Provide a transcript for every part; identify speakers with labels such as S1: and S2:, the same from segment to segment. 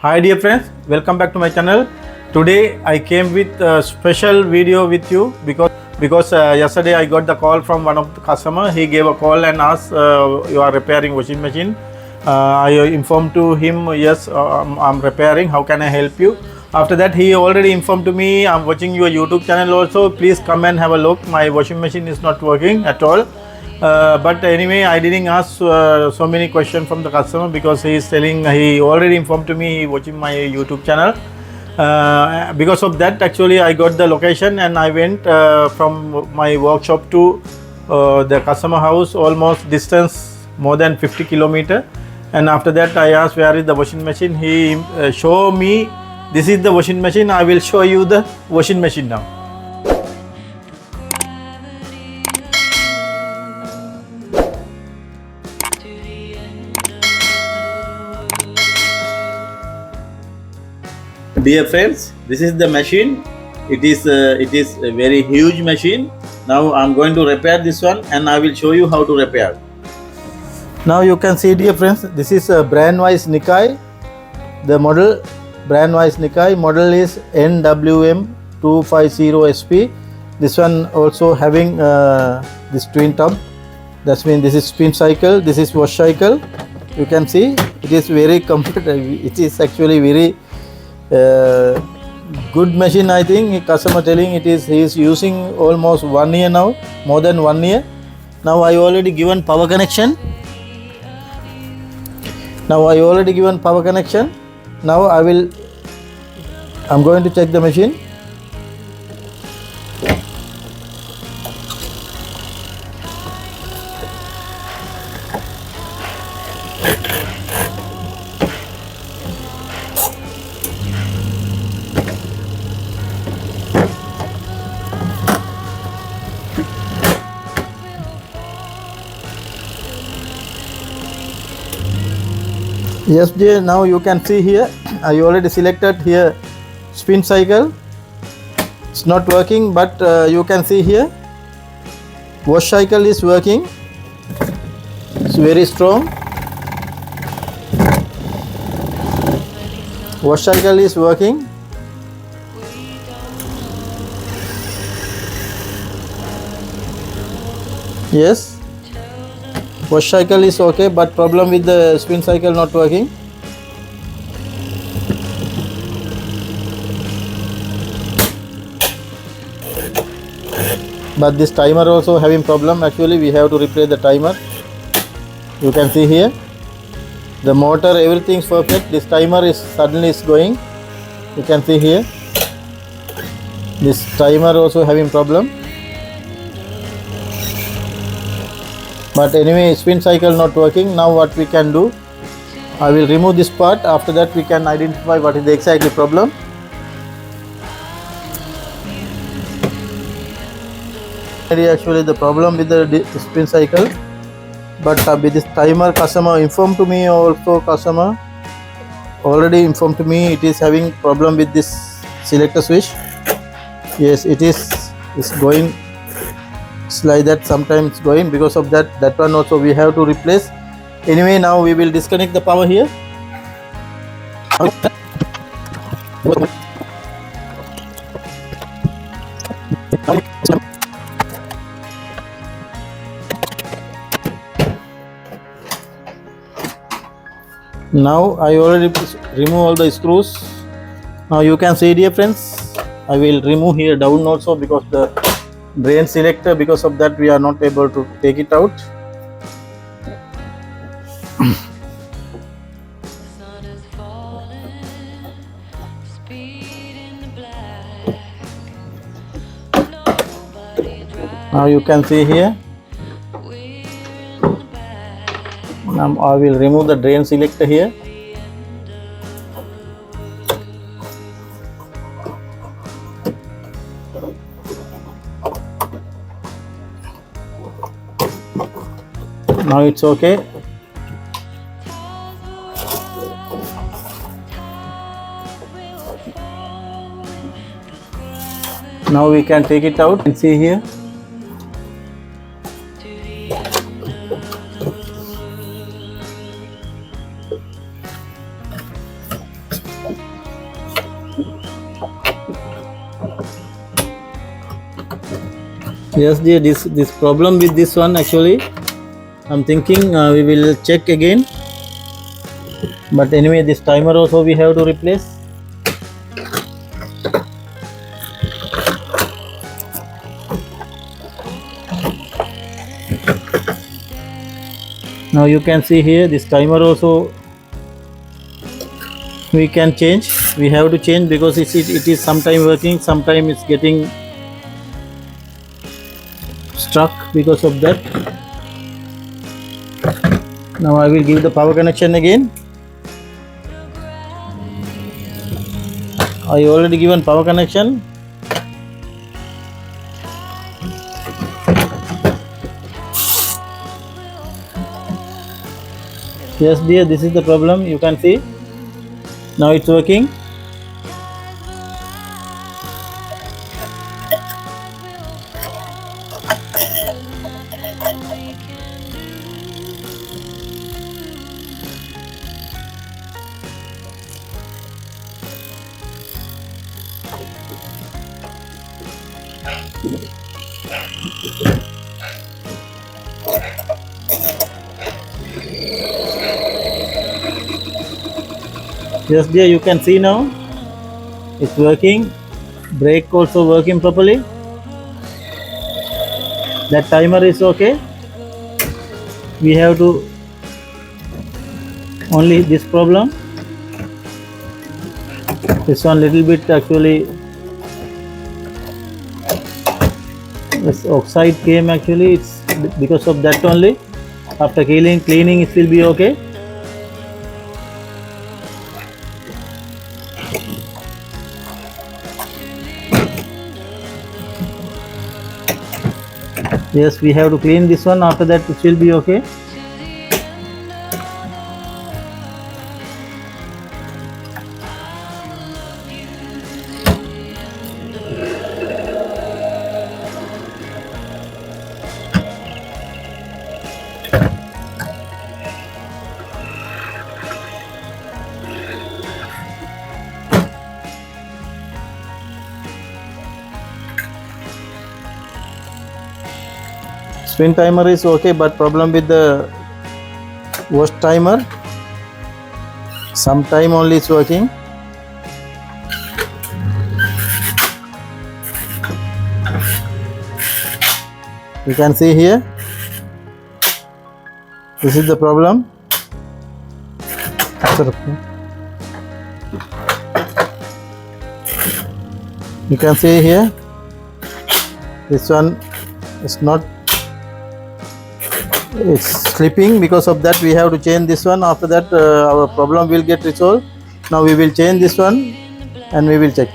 S1: Hi dear friends, welcome back to my channel. Today I came with a special video with you because yesterday I got the call from one of the customer. He gave a call and asked you are repairing washing machine. I informed to him, yes, I'm repairing. How can I help you? After that he already informed to me, I'm watching your YouTube channel also. Please come and have a look. My washing machine is not working at all. But anyway, I didn't ask so many questions from the customer because he is telling, he already informed to me watching my YouTube channel. Because of that, actually I got the location and I went from my workshop to the customer house, almost distance more than 50 kilometer. And after that I asked where is the washing machine. He showed me this is the washing machine. I will show you the washing machine now. Dear friends, this is the machine. It is a very huge machine. Now I'm going to repair this one and I will show you how to repair. Now you can see, dear friends, this is a brand wise Nikai. The model brand wise Nikai model is NWM250SP. This one also having this twin tub. That means this is spin cycle, this is wash cycle. You can see it is very comfortable. It is actually very good machine. I think customer telling it is he is using almost 1 year now, more than 1 year. Now I already given power connection. Now I'm going to check the machine. Yes dear, now you can see here I already selected here spin cycle. It's not working, but you can see here wash cycle is working. It's very strong. Wash cycle is working. Yes, wash cycle is okay, but problem with the spin cycle not working. But this timer also having problem. Actually we have to replace the timer. You can see here the motor, everything is perfect. This timer is suddenly is going. You can see here this timer also having problem. But anyway, spin cycle not working. Now what we can do, I will remove this part. After that we can identify what is the exactly problem. Actually the problem with the spin cycle, but with this timer customer informed to me, also customer already informed to me it is having problem with this selector switch. Yes, it is going. It's like that, sometimes going. Because of that one also we have to replace. Anyway, now we will disconnect the power here. Now I already remove all the screws. Now you can see, dear friends, I will remove here down also because the drain selector, because of that we are not able to take it out. Now you can see here. Now I will remove the drain selector here. Now it's okay. Now we can take it out and see here. Yes dear, this problem with this one actually I'm thinking we will check again, but anyway this timer also we have to replace. Now you can see here this timer also we can change, we have to change because it is sometime working, sometime it's getting stuck because of that. Now I will give the power connection again. I already given power connection. Yes dear, this is the problem, you can see. Now it's working. Yes dear, you can see now it's working. Brake also working properly. That timer is okay. We have to only this problem. This one little bit actually this oxide came actually, it's because of that only. After cleaning it will be okay. Yes, we have to clean this one, after that it will be okay. Spin timer is okay, but problem with the wash timer, sometime only it's working. You can see here, this is the problem. You can see here, this one is not, it's slipping, because of that we have to change this one. After that our problem will get resolved. Now we will change this one and we will check.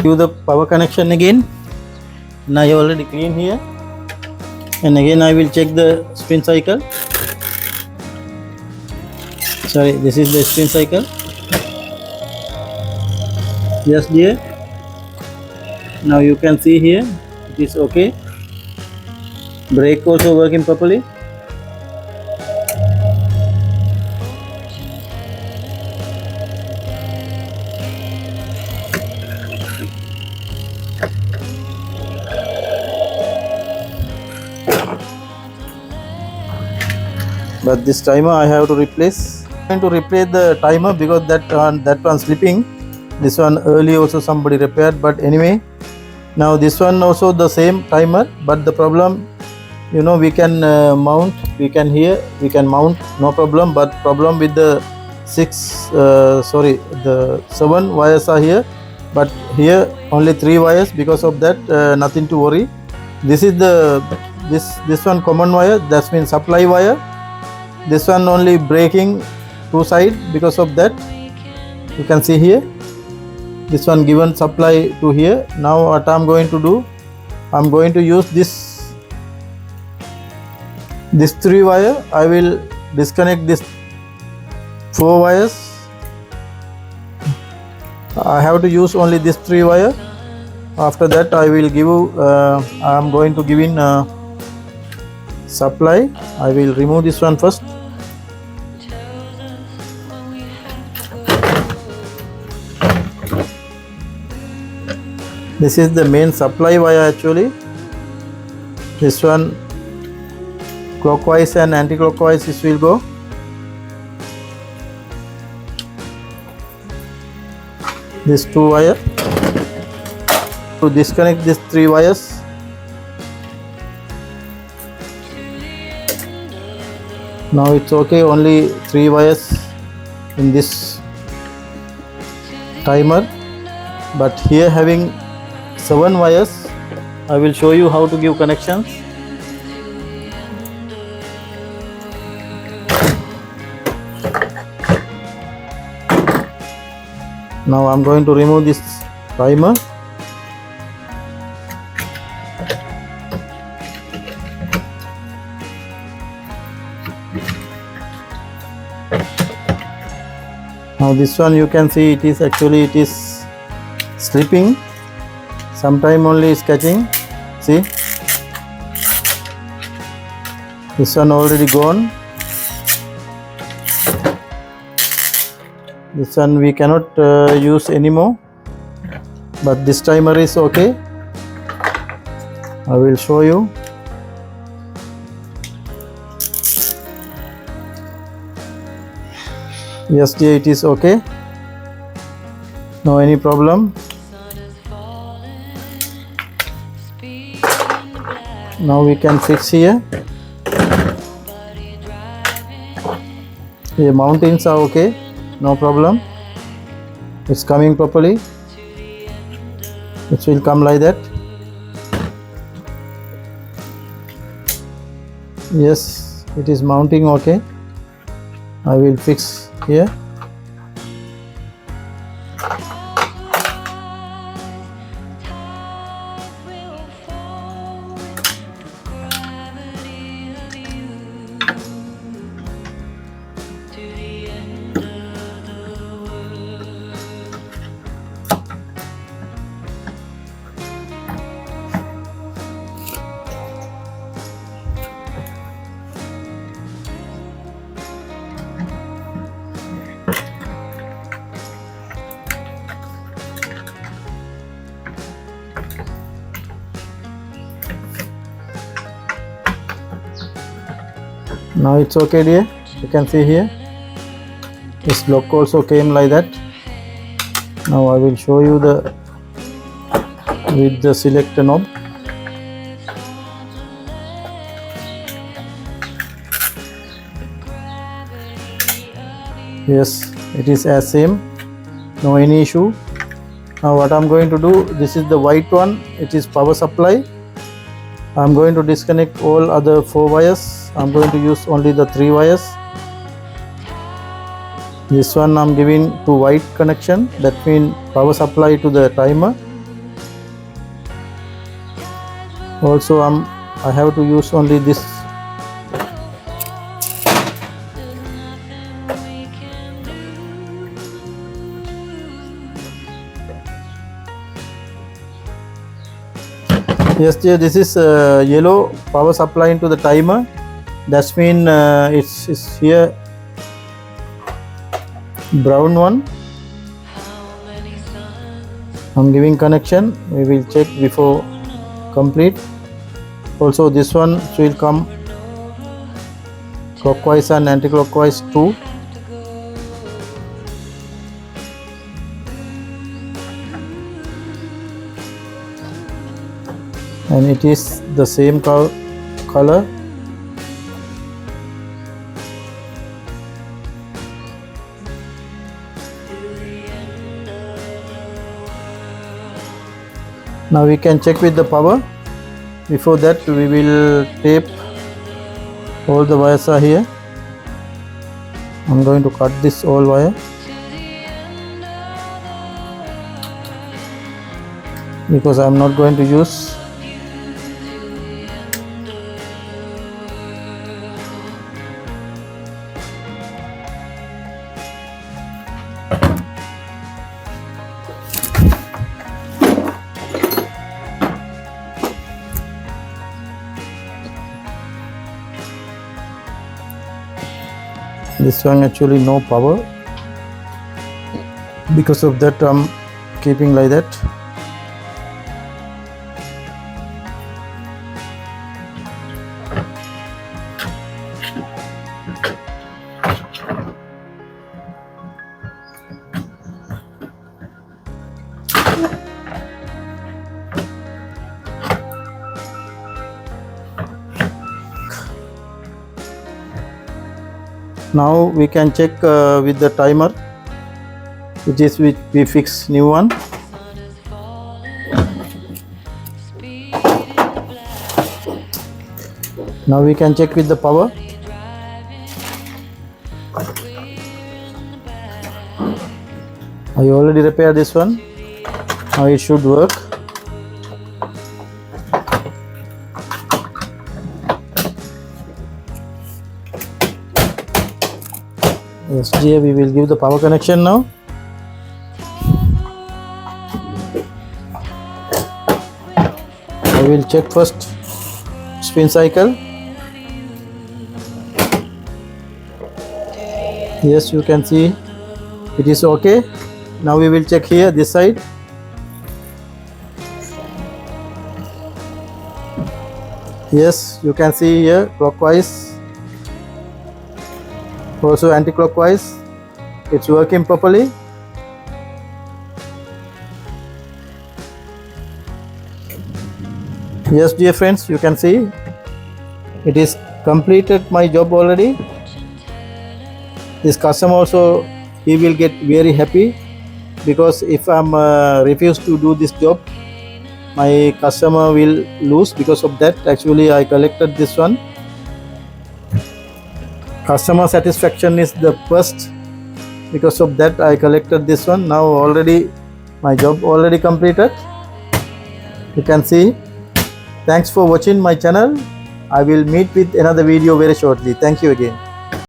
S1: Give the power connection again. Now I already clean here, and again I will check the spin cycle. Sorry, this is the spin cycle. Yes dear, now you can see here it is okay. Brake also working properly. But this timer I have to replace. I'm going to replace the timer because that one slipping. This one early also somebody repaired, but anyway, now this one also the same timer, but the problem, you know, we can mount, we can mount, no problem, but problem with the the 7 wires are here, but here only 3 wires. Because of that nothing to worry. This is the this one common wire, that means supply wire. This one only braking two sides. Because of that, you can see here, this one given supply to here. Now what I'm going to do, I'm going to use this 3 wire. I will disconnect this 4 wires. I have to use only this 3 wire. After that, I will give I'm going to give in supply. I will remove this one first. This is the main supply wire actually. This one clockwise and anti-clockwise this will go. This 2 wire. To disconnect these 3 wires. Now it's okay, only 3 wires in this timer, but here having 7 wires. I will show you how to give connections. Now I'm going to remove this timer. Now this one you can see it is actually slipping. Sometime only is catching. See, this one already gone. This one we cannot use anymore, but this timer is okay. I will show you. Yes dear, it is okay. No any problem. Now we can fix here. The mountings are okay, no problem. It's coming properly. It will come like that. Yes, it is mounting okay. I will fix here. Now it's okay dear, you can see here this block also came like that. Now I will show you with the selector knob. Yes, it is as same, no any issue. Now what I'm going to do, this is the white one, it is power supply. I'm going to disconnect all other 4 wires. I'm going to use only the 3 wires. This one I'm giving to white connection, that means power supply to the timer. Also I have to use only this. Yes dear, this is yellow power supply into the timer. That means it's here brown one. I'm giving connection. We will check before complete. Also this one will come clockwise and anti-clockwise too. And it is the same color. Now we can check with the power. Before that we will tape all the wires are here. I'm going to cut this all wire because I'm not going to use. This one actually no power, because of that I'm keeping like that. Now we can check with the timer, which is we fix new one. Now we can check with the power. I already repaired this one. Now it should work. Yes, dear, we will give the power connection now. I will check first spin cycle. Yes, you can see it is okay. Now we will check here this side. Yes, you can see here clockwise, also anti-clockwise. It's working properly. Yes, dear friends, you can see it is completed my job already. This customer also, he will get very happy, because if I'm refuse to do this job, my customer will lose. Because of that, actually I collected this one. Customer satisfaction is the first. Because of that, I collected this one. Now already my job already completed. You can see. Thanks for watching my channel. I will meet with another video very shortly. Thank you again.